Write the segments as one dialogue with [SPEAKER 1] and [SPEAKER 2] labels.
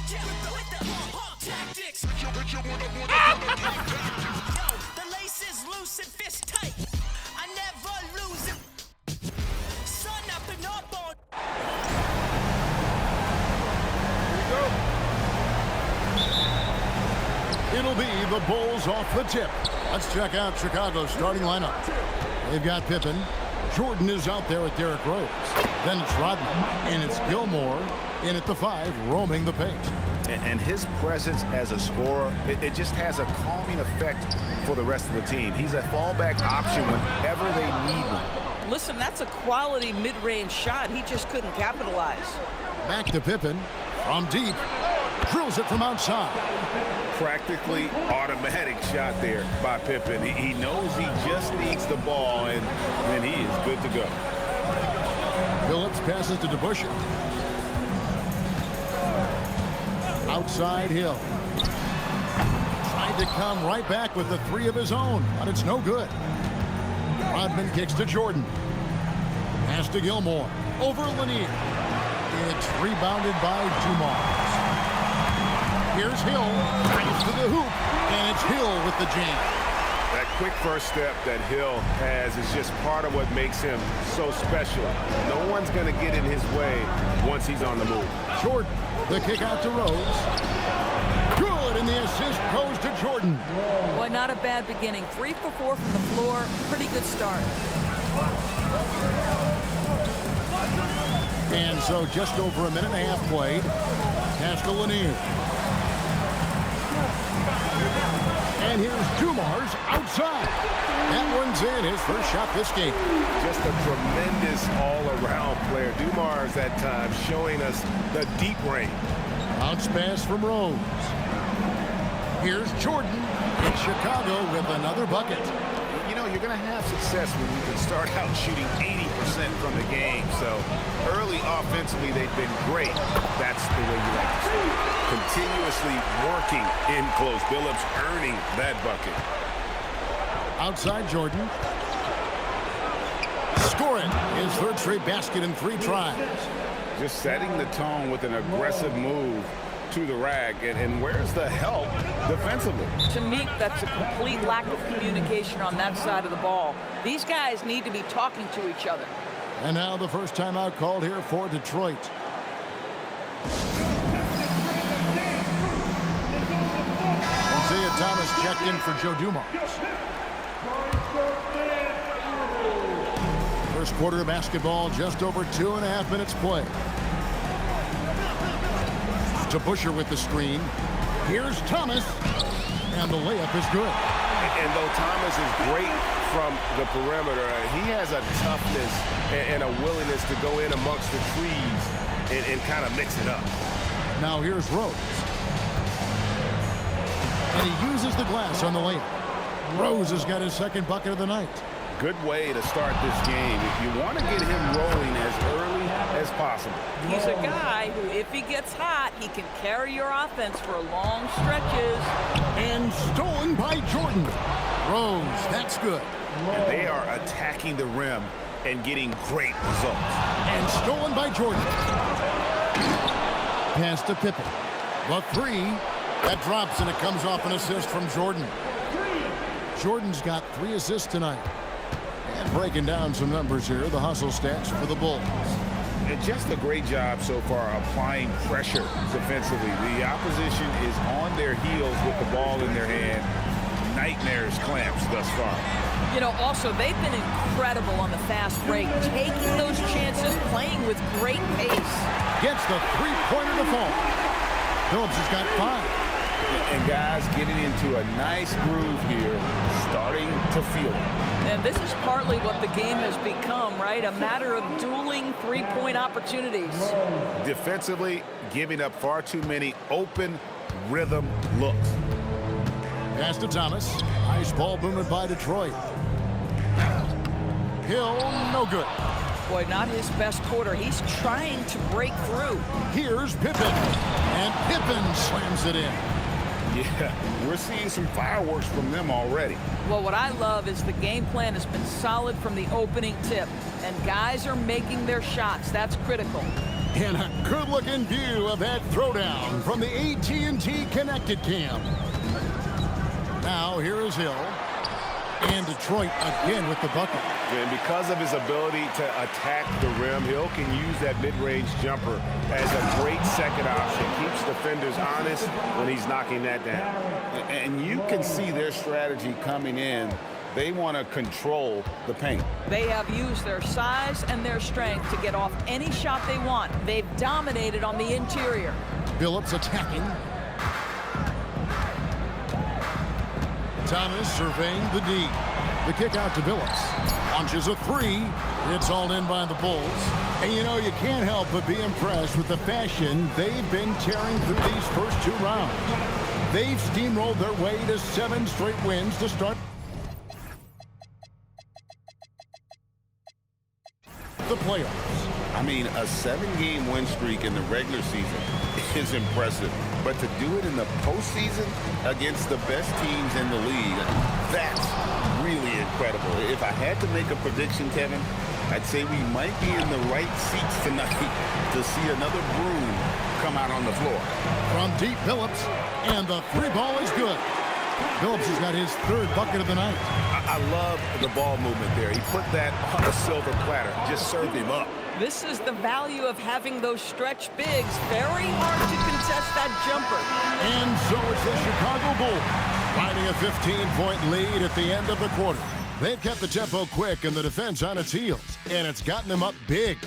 [SPEAKER 1] The lace is loose and fist tight. I never lose it. Sun up and up on.
[SPEAKER 2] It'll be the Bulls off the tip. Let's check out Chicago's starting lineup. They've got Pippen. Jordan is out there with Derrick Rose. Then it's Rodman, and it's Gilmore in at the 5, roaming the paint.
[SPEAKER 3] And his presence as a scorer, it just has a calming effect for the rest of the team. He's a fallback option whenever they need one.
[SPEAKER 4] Listen, that's a quality mid-range shot. He just couldn't capitalize.
[SPEAKER 2] Back to Pippen from deep. Drills it from outside.
[SPEAKER 3] Practically automatic shot there by Pippen. He knows he just needs the ball, and then he is good to go.
[SPEAKER 2] Phillips passes to DeBusschere. Outside Hill. Tried to come right back with the 3 of his own, but it's no good. Rodman kicks to Jordan. Pass to Gilmore. Over Lanier. It's rebounded by Dumars. Here's Hill. Drives to the hoop. And it's Hill with the jam.
[SPEAKER 3] That quick first step that Hill has is just part of what makes him so special. No one's going to get in his way once he's on the move.
[SPEAKER 2] Jordan, the kick out to Rose. Good, and the assist goes to Jordan.
[SPEAKER 4] Boy, not a bad beginning. 3 for 4 from the floor. Pretty good start.
[SPEAKER 2] And so just over a minute and a half played. Pass to Lanier. And here's Dumars outside. That one's in, his first shot this game.
[SPEAKER 3] Just a tremendous all-around player. Dumars at times showing us the deep range.
[SPEAKER 2] Bounce pass from Rose. Here's Jordan in Chicago with another bucket.
[SPEAKER 3] You know, you're going to have success when you can start out shooting 80% from the game. So early offensively, they've been great. That's the way you like to start. Continuously working in close. Billups earning that bucket.
[SPEAKER 2] Outside Jordan. Scoring his third straight basket in 3 tries.
[SPEAKER 3] Just setting the tone with an aggressive move to the rack. And where's the help defensively?
[SPEAKER 4] To me, that's a complete lack of communication on that side of the ball. These guys need to be talking to each other.
[SPEAKER 2] And now the first timeout called here for Detroit. Isaiah Thomas checked in for Joe Dumars. First quarter of basketball, just over 2.5 minutes play. DeBusschere with the screen. Here's Thomas, and the layup is good.
[SPEAKER 3] And though Thomas is great from the perimeter, he has a toughness and a willingness to go in amongst the trees and kind of mix it up.
[SPEAKER 2] Now here's Rose. And he uses the glass on the layup. Rose has got his second bucket of the night.
[SPEAKER 3] Good way to start this game. If you want to get him rolling as early as possible.
[SPEAKER 4] He's a guy who, if he gets hot, he can carry your offense for long stretches.
[SPEAKER 2] And stolen by Jordan. Rose, that's good.
[SPEAKER 3] And they are attacking the rim and getting great results.
[SPEAKER 2] And stolen by Jordan. Pass to Pippen. The 3. That drops, and it comes off an assist from Jordan. Jordan's got 3 assists tonight. And breaking down some numbers here, the hustle stats for the Bulls.
[SPEAKER 3] And just a great job so far applying pressure defensively. The opposition is on their heels with the ball in their hand. Nightmares clamps thus far.
[SPEAKER 4] You know, also, they've been incredible on the fast break, taking those chances, playing with great pace.
[SPEAKER 2] Gets the 3-pointer to fall. Phillips has got 5.
[SPEAKER 3] And guys getting into a nice groove here, starting to feel it.
[SPEAKER 4] And this is partly what the game has become, right? A matter of dueling 3-point opportunities.
[SPEAKER 3] Defensively, giving up far too many open rhythm looks.
[SPEAKER 2] Pass to Thomas. Nice ball movement by Detroit. Hill, no good.
[SPEAKER 4] Boy, not his best quarter. He's trying to break through.
[SPEAKER 2] Here's Pippen. And Pippen slams it in.
[SPEAKER 3] Yeah, we're seeing some fireworks from them already.
[SPEAKER 4] Well, what I love is the game plan has been solid from the opening tip. And guys are making their shots. That's critical.
[SPEAKER 2] And a good-looking view of that throwdown from the AT&T Connected Cam. Now here is Hill. And Detroit again with the bucket.
[SPEAKER 3] And because of his ability to attack the rim, Hill can use that mid-range jumper as a great second option. Keeps defenders honest when he's knocking that down. And you can see their strategy coming in. They want to control the paint.
[SPEAKER 4] They have used their size and their strength to get off any shot they want. They've dominated on the interior.
[SPEAKER 2] Phillips attacking. Thomas surveying the D. The kick out to Phillips. Launches a three. It's all in by the Bulls. And you know, you can't help but be impressed with the fashion they've been tearing through these first 2 rounds. They've steamrolled their way to 7 straight wins to start the playoffs.
[SPEAKER 3] I mean, a 7-game win streak in the regular season is impressive. But to do it in the postseason against the best teams in the league, that's really incredible. If I had to make a prediction, Kevin, I'd say we might be in the right seats tonight to see another broom come out on the floor.
[SPEAKER 2] From deep, Phillips, and the 3 ball is good. Phillips has got his 3rd bucket of the night.
[SPEAKER 3] I love the ball movement there. He put that on a silver platter, just served him up.
[SPEAKER 4] This is the value of having those stretch bigs. Very hard to contest that jumper.
[SPEAKER 2] And so it's the Chicago Bulls riding a 15-point lead at the end of the quarter. They've kept the tempo quick and the defense on its heels, and it's gotten them up big.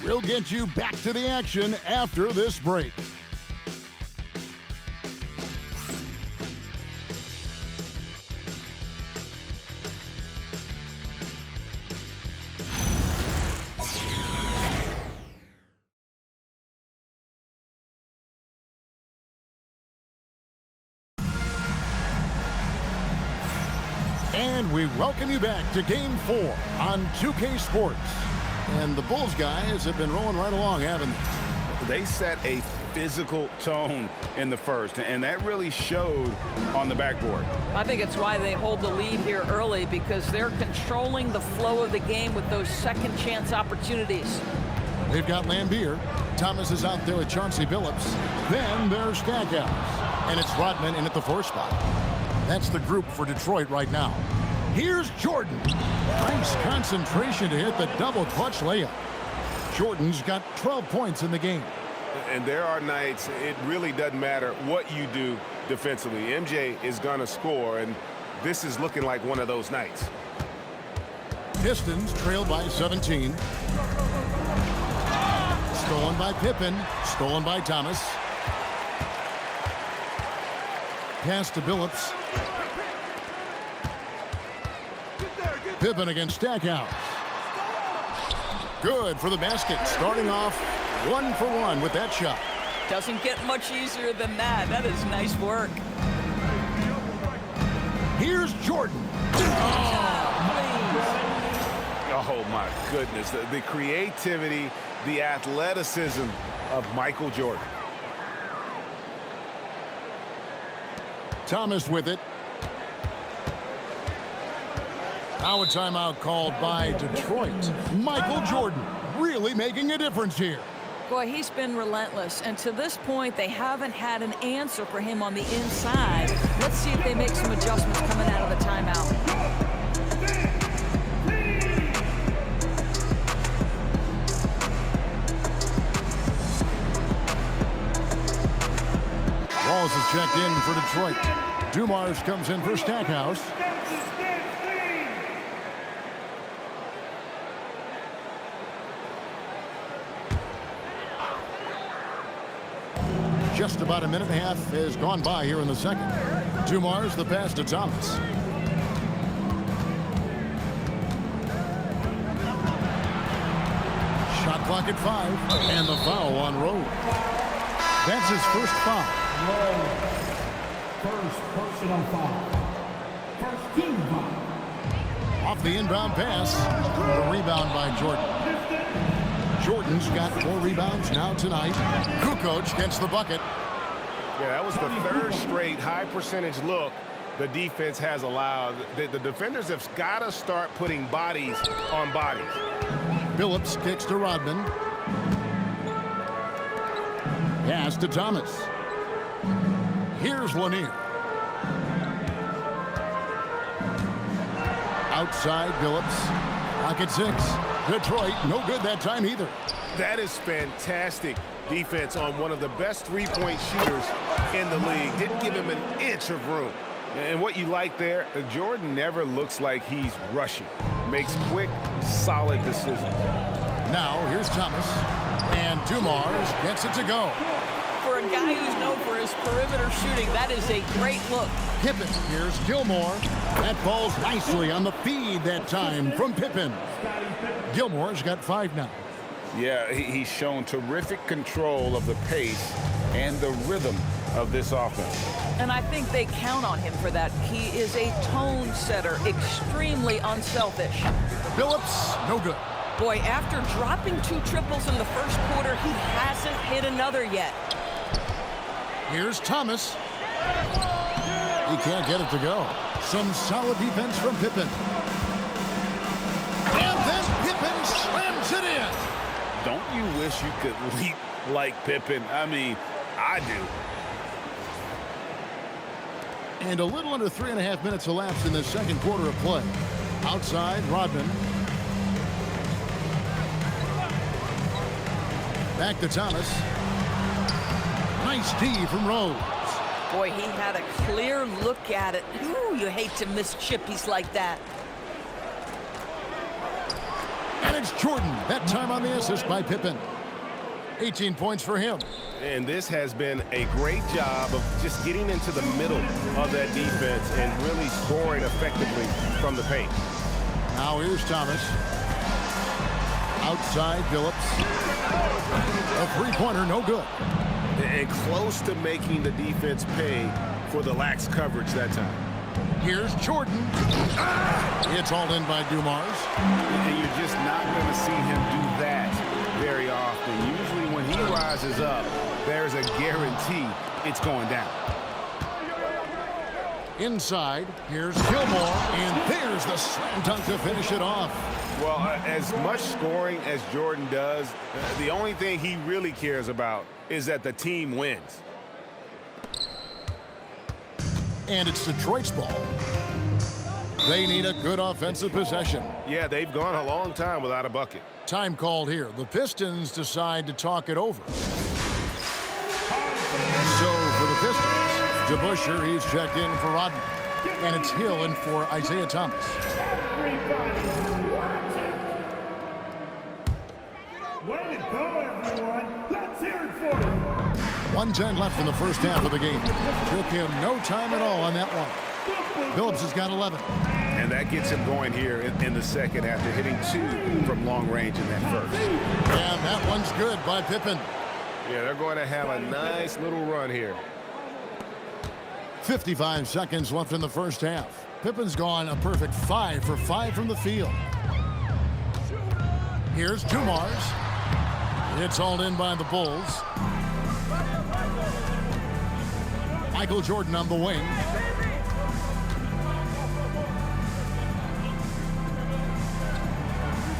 [SPEAKER 2] We'll get you back to the action after this break. And we welcome you back to Game 4 on 2K Sports. And the Bulls guys have been rolling right along, haven't they?
[SPEAKER 3] They set a physical tone in the first, and that really showed on the backboard.
[SPEAKER 4] I think it's why they hold the lead here early, because they're controlling the flow of the game with those second chance opportunities.
[SPEAKER 2] They've got Lambeer. Thomas is out there with Chauncey Billups. Then there's Stackhouse. And it's Rodman in at the 4 spot. That's the group for Detroit right now. Here's Jordan. Nice concentration to hit the double clutch layup. Jordan's got 12 points in the game.
[SPEAKER 3] And there are nights it really doesn't matter what you do defensively. MJ is going to score, and this is looking like one of those nights.
[SPEAKER 2] Pistons trail by 17. Stolen by Pippen. Stolen by Thomas. Pass to Billups. Pippen against Stackhouse. Good for the basket. Starting off 1 for 1 with that shot.
[SPEAKER 4] Doesn't get much easier than that. That is nice work.
[SPEAKER 2] Here's Jordan.
[SPEAKER 3] Oh, my goodness. The creativity, the athleticism of Michael Jordan.
[SPEAKER 2] Thomas with it. Now a timeout called by Detroit. Michael Jordan really making a difference here.
[SPEAKER 4] Boy, he's been relentless, and to this point, they haven't had an answer for him on the inside. Let's see if they make some adjustments coming out of the timeout.
[SPEAKER 2] Walls is checked in for Detroit. Dumars comes in for Stackhouse. Just about a minute and a half has gone by here in the second. Dumars the pass to Thomas. Shot clock at 5, and the foul on Rose. That's his first foul.
[SPEAKER 5] First personal foul. First team foul.
[SPEAKER 2] Off the inbound pass. The rebound by Jordan. Jordan's got 4 rebounds now tonight. Kukoc gets the bucket.
[SPEAKER 3] Yeah, that was the 3rd straight high percentage look the defense has allowed. The defenders have got to start putting bodies on bodies.
[SPEAKER 2] Billups kicks to Rodman. Pass to Thomas. Here's Lanier. Outside Phillips. Pocket 6. Detroit, no good that time either.
[SPEAKER 3] That is fantastic defense on one of the best three-point shooters in the league. Didn't give him an inch of room. And what you like there, Jordan never looks like he's rushing. Makes quick, solid decisions.
[SPEAKER 2] Now, here's Thomas. And Dumars gets it to go.
[SPEAKER 4] For a guy who's known for his perimeter shooting, that is a great look.
[SPEAKER 2] Pippen, here's Gilmore. That falls nicely on the feed that time from Pippen. Gilmore's got 5 now.
[SPEAKER 3] Yeah, he's shown terrific control of the pace and the rhythm of this offense.
[SPEAKER 4] And I think they count on him for that. He is a tone setter, extremely unselfish.
[SPEAKER 2] Phillips, no good.
[SPEAKER 4] Boy, after dropping 2 triples in the first quarter, he hasn't hit another yet.
[SPEAKER 2] Here's Thomas. He can't get it to go. Some solid defense from Pippen. And then Pippen slams it in.
[SPEAKER 3] Don't you wish you could leap like Pippen? I mean, I do.
[SPEAKER 2] And a little under 3.5 minutes elapsed in the second quarter of play. Outside, Rodman. Back to Thomas. Nice D from Rose.
[SPEAKER 4] Boy, he had a clear look at it. Ooh, you hate to miss chippies like that.
[SPEAKER 2] And it's Jordan, that time on the assist by Pippen. 18 points for him.
[SPEAKER 3] And this has been a great job of just getting into the middle of that defense and really scoring effectively from the paint.
[SPEAKER 2] Now here's Thomas. Outside Phillips. A three-pointer, no good.
[SPEAKER 3] And close to making the defense pay for the lax coverage that time.
[SPEAKER 2] Here's Jordan. It's all in by Dumars.
[SPEAKER 3] And you're just not going to see him do that very often. Usually when he rises up, there's a guarantee it's going down.
[SPEAKER 2] Inside, here's Gilmore, and there's the slam dunk to finish it off.
[SPEAKER 3] Well, as much scoring as Jordan does, the only thing he really cares about is that the team wins.
[SPEAKER 2] And it's Detroit's ball. They need a good offensive possession.
[SPEAKER 3] Yeah, they've gone a long time without a bucket.
[SPEAKER 2] Time called here. The Pistons decide to talk it over. So for the Pistons, DeBusschere, he's checked in for Rodman. And it's Hill in for Isaiah Thomas.
[SPEAKER 5] Way to go, everyone. Let's hear it for you.
[SPEAKER 2] 1:10 left in the first half of the game. Took him no time at all on that one. Phillips has got 11.
[SPEAKER 3] And that gets him going here in the second after hitting 2 from long range in that first.
[SPEAKER 2] And that one's good by Pippen.
[SPEAKER 3] Yeah, they're going to have a nice little run here.
[SPEAKER 2] 55 seconds left in the first half. Pippen's gone a perfect 5 for 5 from the field. Here's Dumars. It's hauled in by the Bulls. Michael Jordan on the wing.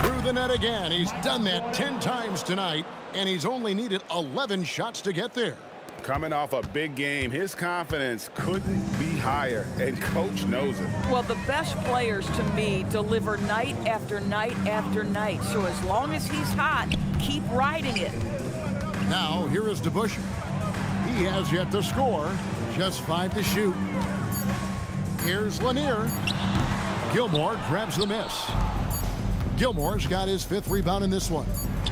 [SPEAKER 2] Through the net again. He's done that 10 times tonight, and he's only needed 11 shots to get there.
[SPEAKER 3] Coming off a big game, his confidence couldn't be higher, and Coach knows it.
[SPEAKER 4] Well, the best players, to me, deliver night after night after night. So as long as he's hot, keep riding it.
[SPEAKER 2] Now, here is DeBusschere. He has yet to score. Just 5 to shoot. Here's Lanier. Gilmore grabs the miss. Gilmore's got his 5th rebound in this one.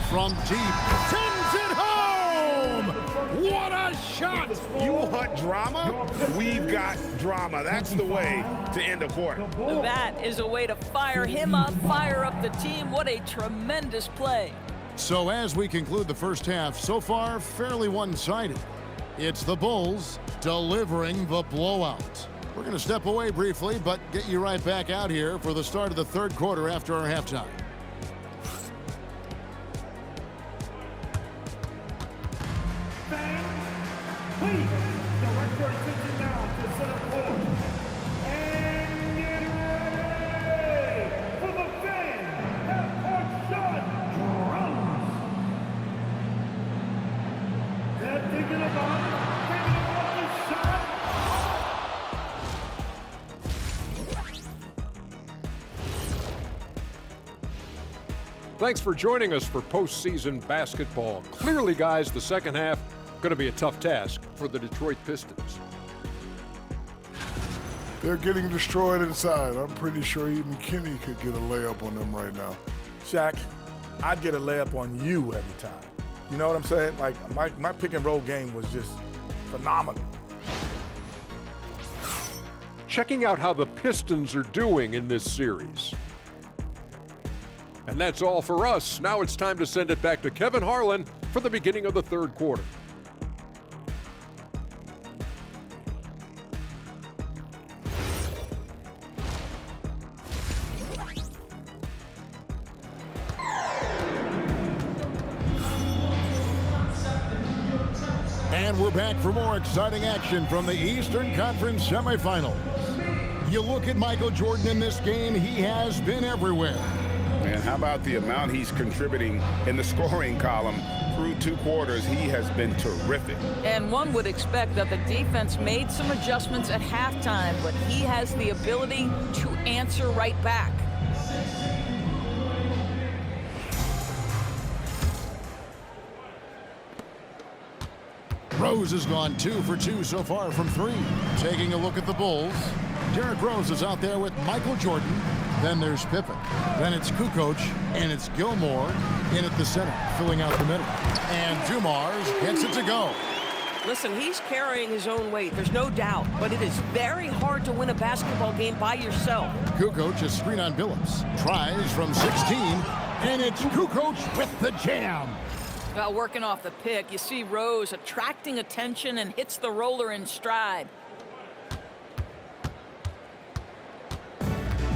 [SPEAKER 2] From deep, sends it home! What a shot!
[SPEAKER 3] You want drama? We've got drama. That's the way to end a quarter.
[SPEAKER 4] That is a way to fire him up, fire up the team. What a tremendous play.
[SPEAKER 2] So as we conclude the first half, so far fairly one-sided. It's the Bulls delivering the blowout. We're going to step away briefly, but get you right back out here for the start of the third quarter after our halftime.
[SPEAKER 5] Please, direct your attention now to center court. And get ready for the fan half-court shot drums. That thinking about it, thinking about the shot.
[SPEAKER 6] Thanks for joining us for postseason basketball. Clearly, guys, the second half going to be a tough task for the Detroit Pistons.
[SPEAKER 7] They're getting destroyed inside. I'm pretty sure even Kenny could get a layup on them right now.
[SPEAKER 8] Shaq, I'd get a layup on you every time. You know what I'm saying? Like, my pick and roll game was just phenomenal.
[SPEAKER 6] Checking out how the Pistons are doing in this series. And that's all for us. Now it's time to send it back to Kevin Harlan for the beginning of the third quarter.
[SPEAKER 2] And we're back for more exciting action from the Eastern Conference semifinals. You look at Michael Jordan in this game, he has been everywhere.
[SPEAKER 3] And how about the amount he's contributing in the scoring column through 2 quarters? He has been terrific.
[SPEAKER 4] And one would expect that the defense made some adjustments at halftime, but he has the ability to answer right back.
[SPEAKER 2] Rose has gone 2 for 2 so far from 3. Taking a look at the Bulls, Derrick Rose is out there with Michael Jordan. Then there's Pippen. Then it's Kukoc, and it's Gilmore in at the center, filling out the middle. And Dumars gets it to go.
[SPEAKER 9] Listen, he's carrying his own weight, there's no doubt, but it is very hard to win a basketball game by yourself.
[SPEAKER 2] Kukoc is screen on Billups. Tries from 16, and it's Kukoc with the jam.
[SPEAKER 4] Well, working off the pick, you see Rose attracting attention and hits the roller in stride.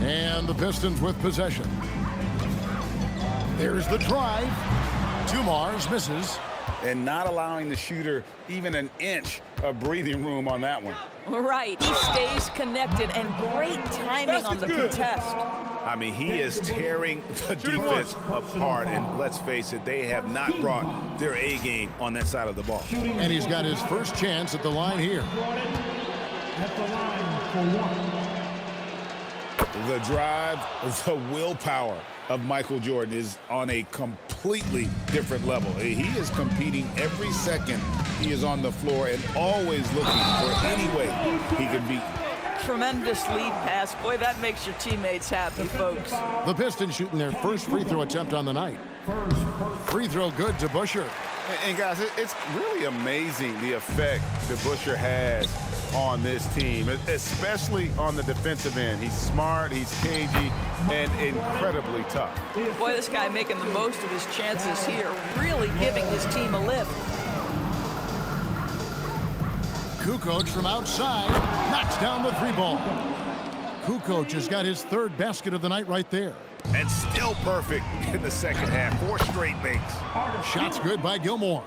[SPEAKER 2] And the Pistons with possession. There's the drive. Dumars misses.
[SPEAKER 3] And not allowing the shooter even an inch of breathing room on that one.
[SPEAKER 4] Right, he stays connected, and great timing on the contest.
[SPEAKER 3] I mean, he is tearing the defense apart, and let's face it, they have not brought their A game on that side of the ball.
[SPEAKER 2] And he's got his first chance at the line here.
[SPEAKER 5] At the line for 1.
[SPEAKER 3] The drive, the willpower of Michael Jordan is on a completely different level. He is competing every second he is on the floor and always looking for any way he can beat.
[SPEAKER 4] Tremendous lead pass. Boy, that makes your teammates happy, folks.
[SPEAKER 2] The Pistons shooting their first free throw attempt on the night. Free throw good to Busher.
[SPEAKER 3] And guys, it's really amazing the effect that Busher has on this team, especially on the defensive end. He's smart, he's cagey, and incredibly tough.
[SPEAKER 4] Boy, this guy making the most of his chances here, really giving his team a lift.
[SPEAKER 2] Kukoc from outside knocks down the 3-ball. Kukoc has got his 3rd basket of the night right there.
[SPEAKER 3] And still perfect in the second half. 4 straight makes.
[SPEAKER 2] Shots good by Gilmore.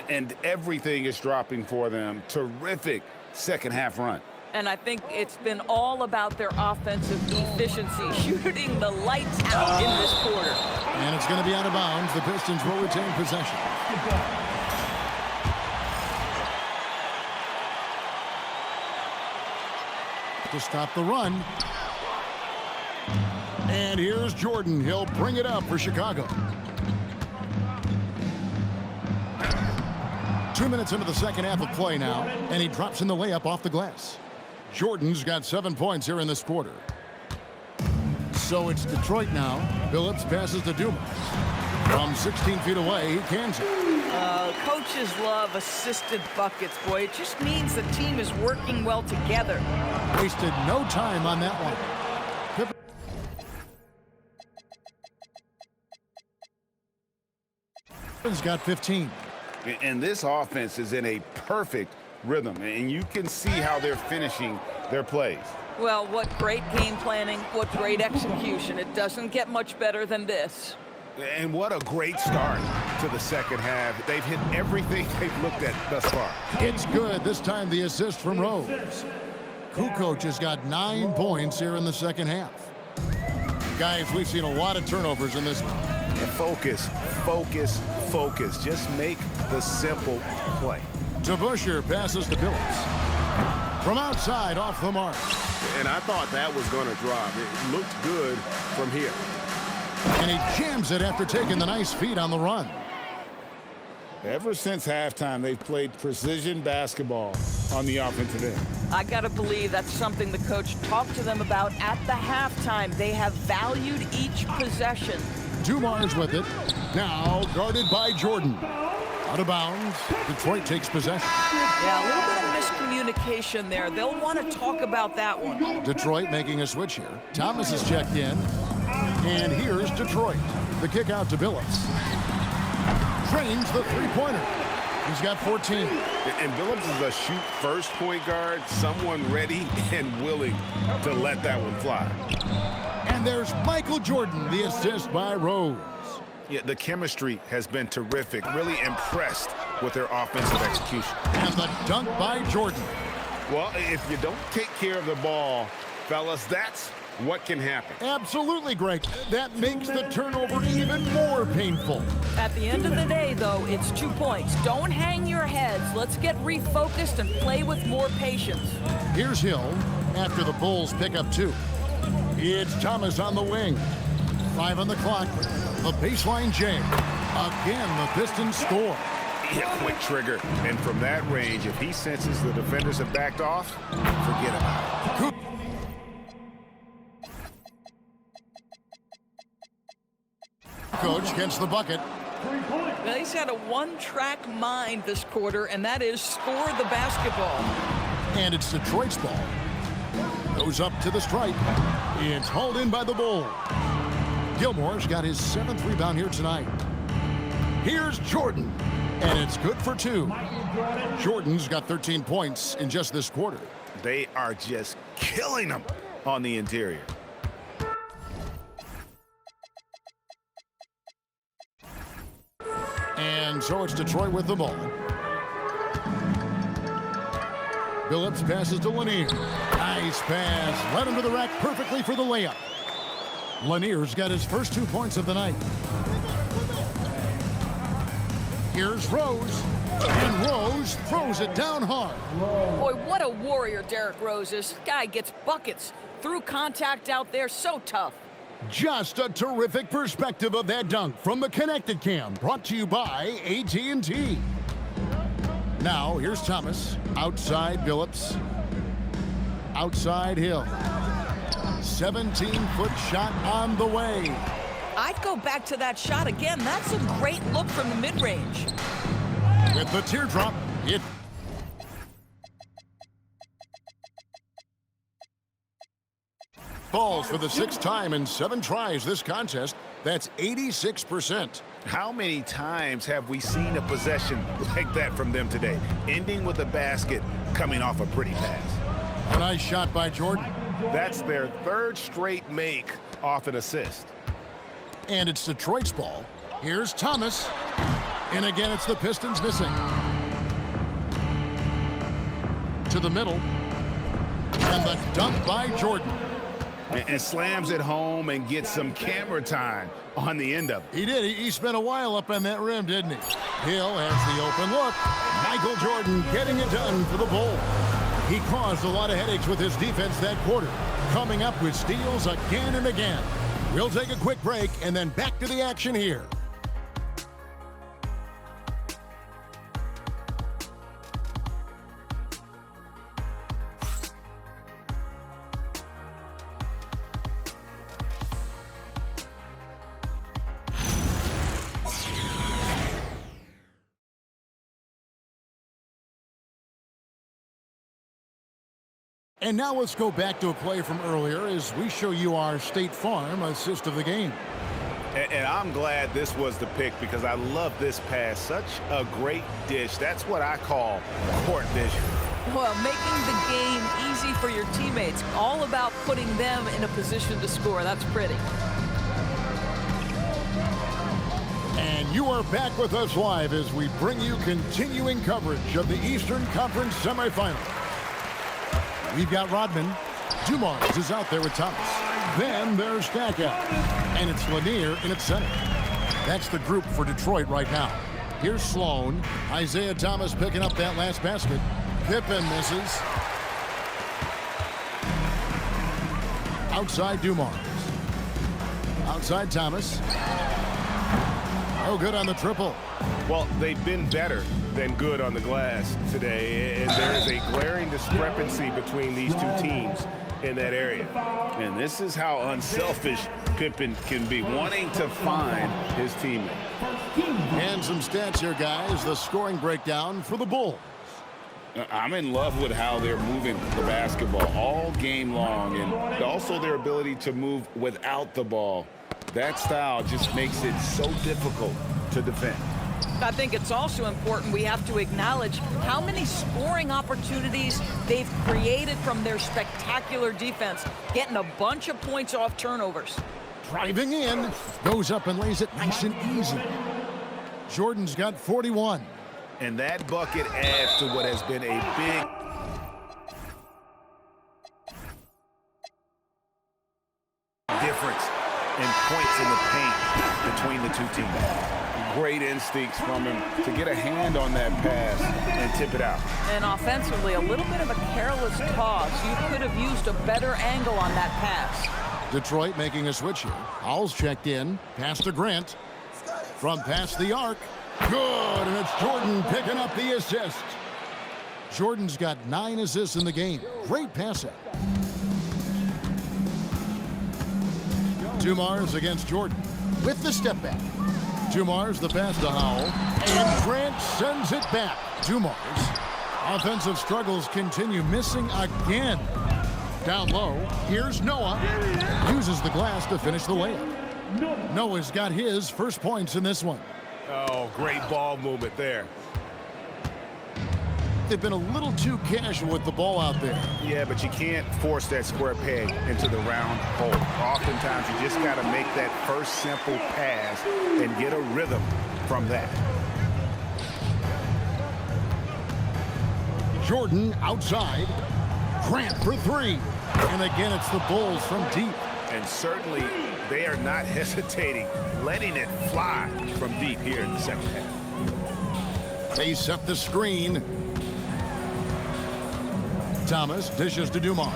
[SPEAKER 3] And everything is dropping for them. Terrific second half run.
[SPEAKER 4] And I think it's been all about their offensive efficiency, shooting the lights out in this quarter.
[SPEAKER 2] And it's going to be out of bounds. The Pistons will retain possession. To stop the run. And here's Jordan. He'll bring it up for Chicago. 2 minutes into the second half of play now, and he drops in the layup off the glass. Jordan's got 7 points here in this quarter. So it's Detroit now. Billups passes to Dumas. From 16 feet away, he cans it.
[SPEAKER 4] Coaches love assisted buckets, boy. It just means the team is working well together.
[SPEAKER 2] Wasted no time on that one. Pippen's got 15.
[SPEAKER 3] And this offense is in a perfect rhythm, and you can see how they're finishing their plays.
[SPEAKER 4] Well, what great game planning, what great execution. It doesn't get much better than this.
[SPEAKER 3] And what a great start to the second half. They've hit everything they've looked at thus far.
[SPEAKER 2] It's good. This time the assist from Rose. Kukoc has got 9 points here in the second half. Guys, we've seen a lot of turnovers in this one.
[SPEAKER 3] And focus, focus, focus. Just make the simple play.
[SPEAKER 2] To Busher, passes to Billups. From outside, off the mark.
[SPEAKER 3] And I thought that was going to drop. It looked good from here.
[SPEAKER 2] And he jams it after taking the nice feed on the run.
[SPEAKER 8] Ever since halftime, they've played precision basketball on the offensive end.
[SPEAKER 4] I got to believe that's something the coach talked to them about at the halftime. They have valued each possession.
[SPEAKER 2] Dumars with it. Now guarded by Jordan. Out of bounds. Detroit takes possession.
[SPEAKER 4] Yeah, a little bit of miscommunication there. They'll want to talk about that one.
[SPEAKER 2] Detroit making a switch here. Thomas is checked in. And here's Detroit. The kick out to Billups. Drains the three-pointer. He's got 14.
[SPEAKER 3] And Billups is a shoot-first point guard, someone ready and willing to let that one fly.
[SPEAKER 2] And there's Michael Jordan, the assist by Rose.
[SPEAKER 3] Yeah, the chemistry has been terrific. Really impressed with their offensive execution.
[SPEAKER 2] And the dunk by Jordan.
[SPEAKER 3] Well, if you don't take care of the ball, fellas, that's what can happen.
[SPEAKER 2] Absolutely, Greg. That makes the turnover even more painful.
[SPEAKER 4] At the end of the day, though, it's 2 points. Don't hang your heads. Let's get refocused and play with more patience.
[SPEAKER 2] Here's Hill after the Bulls pick up 2. It's Thomas on the wing. 5 on the clock. The baseline jam. Again, the Pistons score.
[SPEAKER 3] Yeah, quick trigger. And from that range, if he senses the defenders have backed off, forget about it.
[SPEAKER 2] Coach gets the bucket.
[SPEAKER 4] Well, he's had a one-track mind this quarter, and that is score the basketball.
[SPEAKER 2] And it's Detroit's ball. Goes up to the stripe. It's hauled in by the Bull. Gilmore's got his 7th rebound here tonight. Here's Jordan, and it's good for 2. Jordan's got 13 points in just this quarter.
[SPEAKER 3] They are just killing them on the interior.
[SPEAKER 2] And so it's Detroit with the ball. Billups passes to Lanier. Nice pass. Led him to the rack perfectly for the layup. Lanier's got his first 2 points of the night. Here's Rose. And Rose throws it down hard.
[SPEAKER 4] Boy, what a warrior Derrick Rose is. This guy gets buckets. Through contact out there, so tough.
[SPEAKER 2] Just a terrific perspective of that dunk from the Connected Cam, brought to you by AT&T. Now, here's Thomas. Outside Billups. Outside Hill. 17-foot shot on the way.
[SPEAKER 4] I'd go back to that shot again. That's a great look from the mid-range.
[SPEAKER 2] With the teardrop, it falls for the 6th time in 7 tries this contest. That's 86%.
[SPEAKER 3] How many times have we seen a possession like that from them today? Ending with a basket, coming off a pretty pass.
[SPEAKER 2] A nice shot by Jordan.
[SPEAKER 3] That's their 3rd straight make off an assist.
[SPEAKER 2] And it's Detroit's ball. Here's Thomas. And again, it's the Pistons missing. To the middle. And the dunk by Jordan.
[SPEAKER 3] And slams it home and gets some camera time on the end of it.
[SPEAKER 2] He did. He spent a while up on that rim, didn't he? Hill has the open look. Michael Jordan getting it done for the Bulls. He caused a lot of headaches with his defense that quarter, coming up with steals again and again. We'll take a quick break and then back to the action here. And now let's go back to a play from earlier as we show you our State Farm assist of the game.
[SPEAKER 3] And I'm glad this was the pick because I love this pass. Such a great dish. That's what I call court vision.
[SPEAKER 4] Well, making the game easy for your teammates. All about putting them in a position to score. That's pretty.
[SPEAKER 2] And you are back with us live as we bring you continuing coverage of the Eastern Conference semifinal. We've got Rodman. Dumars is out there with Thomas. Then there's Stackout. And it's Lanier in its center. That's the group for Detroit right now. Here's Sloan. Isaiah Thomas picking up that last basket. Pippen misses. Outside Dumars. Outside Thomas. Oh, good on the triple.
[SPEAKER 3] Well, they've been better than good on the glass today, and there is a glaring discrepancy between these two teams in that area. And this is how unselfish Pippen can be, wanting to find his teammate.
[SPEAKER 2] And some stats here, guys. The scoring breakdown for the Bulls.
[SPEAKER 3] I'm in love with how they're moving the basketball all game long, and also their ability to move without the ball. That style just makes it so difficult to defend.
[SPEAKER 4] I think it's also important we have to acknowledge how many scoring opportunities they've created from their spectacular defense, getting a bunch of points off turnovers.
[SPEAKER 2] Driving in, goes up and lays it nice and easy. Jordan's got 41.
[SPEAKER 3] And that bucket adds to what has been a big difference in points in the paint between the two teams. Great instincts from him to get a hand on that pass and tip it out.
[SPEAKER 4] And offensively, a little bit of a careless toss. You could have used a better angle on that pass.
[SPEAKER 2] Detroit making a switch here. Hall's checked in. Pass to Grant. From past the arc. Good, and it's Jordan picking up the assist. Jordan's got 9 assists in the game. Great passing. Dumars against Jordan with the step back. Dumars the pass to Howell, and Grant sends it back. Dumars. Offensive struggles continue, missing again. Down low, here's Noah. Uses the glass to finish the layup. Noah's got his first points in this one.
[SPEAKER 3] Oh, great ball movement there.
[SPEAKER 2] They've been a little too casual with the ball out there.
[SPEAKER 3] Yeah, but you can't force that square peg into the round hole. Oftentimes, you just got to make that first simple pass and get a rhythm from that.
[SPEAKER 2] Jordan outside. Grant for 3. And again, it's the Bulls from deep.
[SPEAKER 3] And certainly, they are not hesitating, letting it fly from deep here in the second half.
[SPEAKER 2] They set the screen. Thomas dishes to Dumars.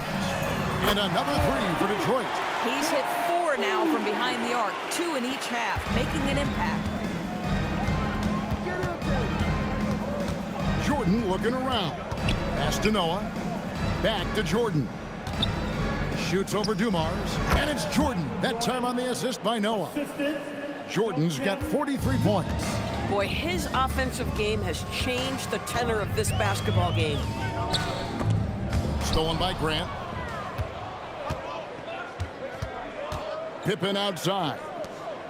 [SPEAKER 2] And another 3 for Detroit.
[SPEAKER 4] He's hit 4 now from behind the arc, 2 in each half, making an impact.
[SPEAKER 2] Jordan looking around. Pass to Noah. Back to Jordan. Shoots over Dumars. And it's Jordan, that time on the assist by Noah. Jordan's got 43 points.
[SPEAKER 9] Boy, his offensive game has changed the tenor of this basketball game.
[SPEAKER 2] Stolen by Grant. Pippen outside.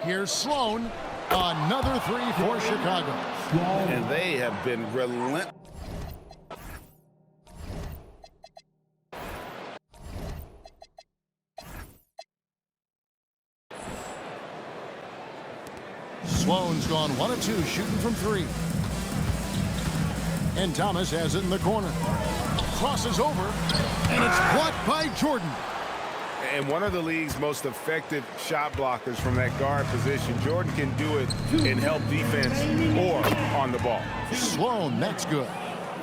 [SPEAKER 2] Here's Sloan. Another 3 for Chicago.
[SPEAKER 3] And they have been relentless.
[SPEAKER 2] Sloan's gone 1 of 2, shooting from 3. And Thomas has it in the corner. Crosses over, and it's blocked by Jordan.
[SPEAKER 3] And one of the league's most effective shot blockers from that guard position. Jordan can do it in help defense or on the ball.
[SPEAKER 2] Sloan, that's good.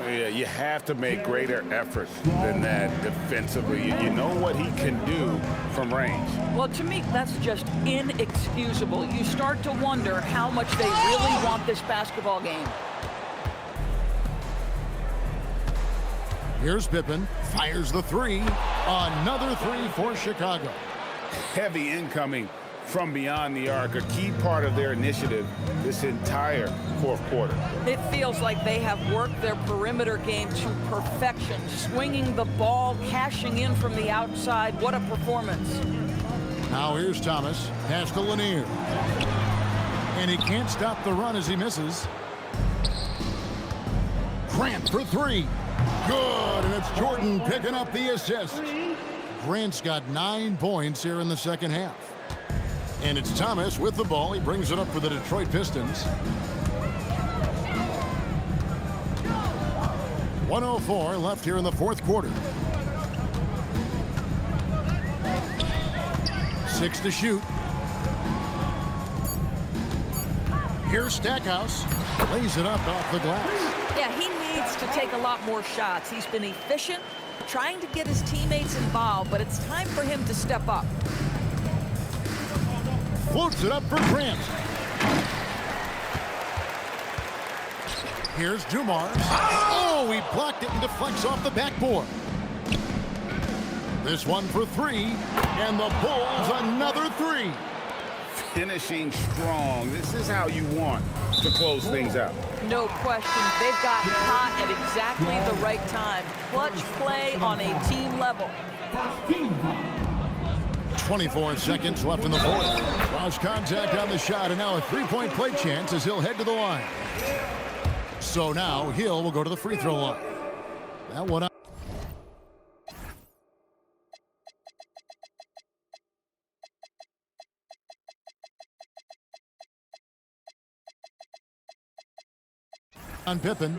[SPEAKER 3] Yeah, you have to make greater effort than that defensively. You know what he can do from range.
[SPEAKER 4] Well, to me, that's just inexcusable. You start to wonder how much they really want this basketball game.
[SPEAKER 2] Here's Pippen, fires the 3. Another 3 for Chicago.
[SPEAKER 3] Heavy incoming from beyond the arc, a key part of their initiative this entire fourth quarter.
[SPEAKER 4] It feels like they have worked their perimeter game to perfection, swinging the ball, cashing in from the outside. What a performance.
[SPEAKER 2] Now here's Thomas, pass to Lanier. And he can't stop the run as he misses. Grant for 3. Good, and it's Jordan picking up the assist. Grant's got 9 points here in the second half. And it's Thomas with the ball. He brings it up for the Detroit Pistons. 1:04 left here in the fourth quarter. 6 to shoot. Here's Stackhouse. Lays it up off the glass.
[SPEAKER 4] Yeah, he needs to take a lot more shots. He's been efficient, trying to get his teammates involved, but it's time for him to step up.
[SPEAKER 2] Floats it up for Grant. Here's Dumars. Oh, he blocked it and deflects off the backboard. This one for three, and the Bulls another three.
[SPEAKER 3] Finishing strong. This is how you want to close things out.
[SPEAKER 4] No question. They've gotten hot at exactly the right time. Clutch play on a team level.
[SPEAKER 2] 24 seconds left in the fourth. Lost contact on the shot, and now a three-point play chance as he'll head to the line. So now Hill will go to the free throw line. That one up. On Pippen.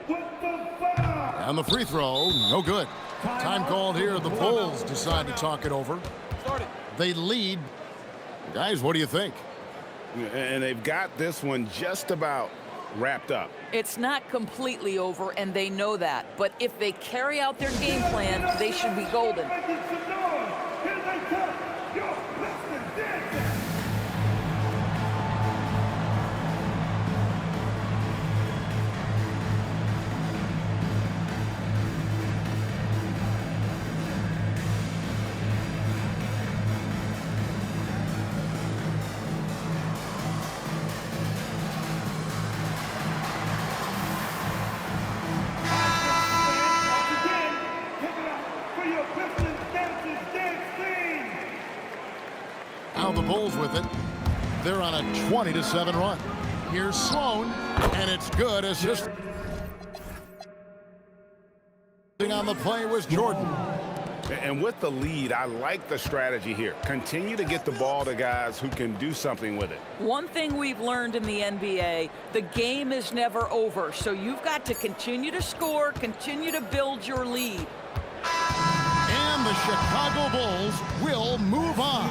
[SPEAKER 2] And the free throw, no good. Time called here. The Bulls decide to talk it over. They lead. Guys, what do you think?
[SPEAKER 3] And they've got this one just about wrapped up.
[SPEAKER 4] It's not completely over, and they know that. But if they carry out their game plan, they should be golden.
[SPEAKER 2] Now the Bulls with it. They're on a 20-7 run. Here's Sloan, and it's good. Assist. On the play was Jordan.
[SPEAKER 3] And with the lead, I like the strategy here. Continue to get the ball to guys who can do something with it.
[SPEAKER 4] One thing we've learned in the NBA, the game is never over. So you've got to continue to score, continue to build your lead.
[SPEAKER 2] And the Chicago Bulls will move on.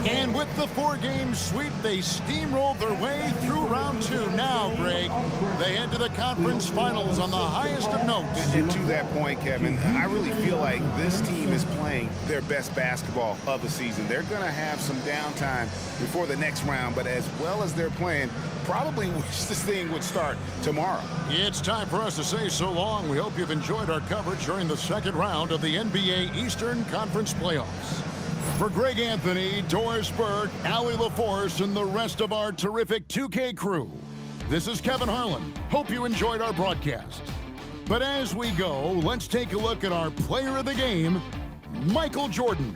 [SPEAKER 2] And with the four-game sweep, they steamrolled their way through round two. Now, Greg, they head to the conference finals on the highest of notes.
[SPEAKER 3] And to that point, Kevin, I really feel like this team is playing their best basketball of the season. They're going to have some downtime before the next round, but as well as they're playing, probably wish this thing would start tomorrow.
[SPEAKER 2] It's time for us to say so long. We hope you've enjoyed our coverage during the second round of the NBA Eastern Conference Playoffs. For Greg Anthony, Doris Burke, Allie LaForce, and the rest of our terrific 2K crew, this is Kevin Harlan. Hope you enjoyed our broadcast. But as we go, let's take a look at our player of the game, Michael Jordan.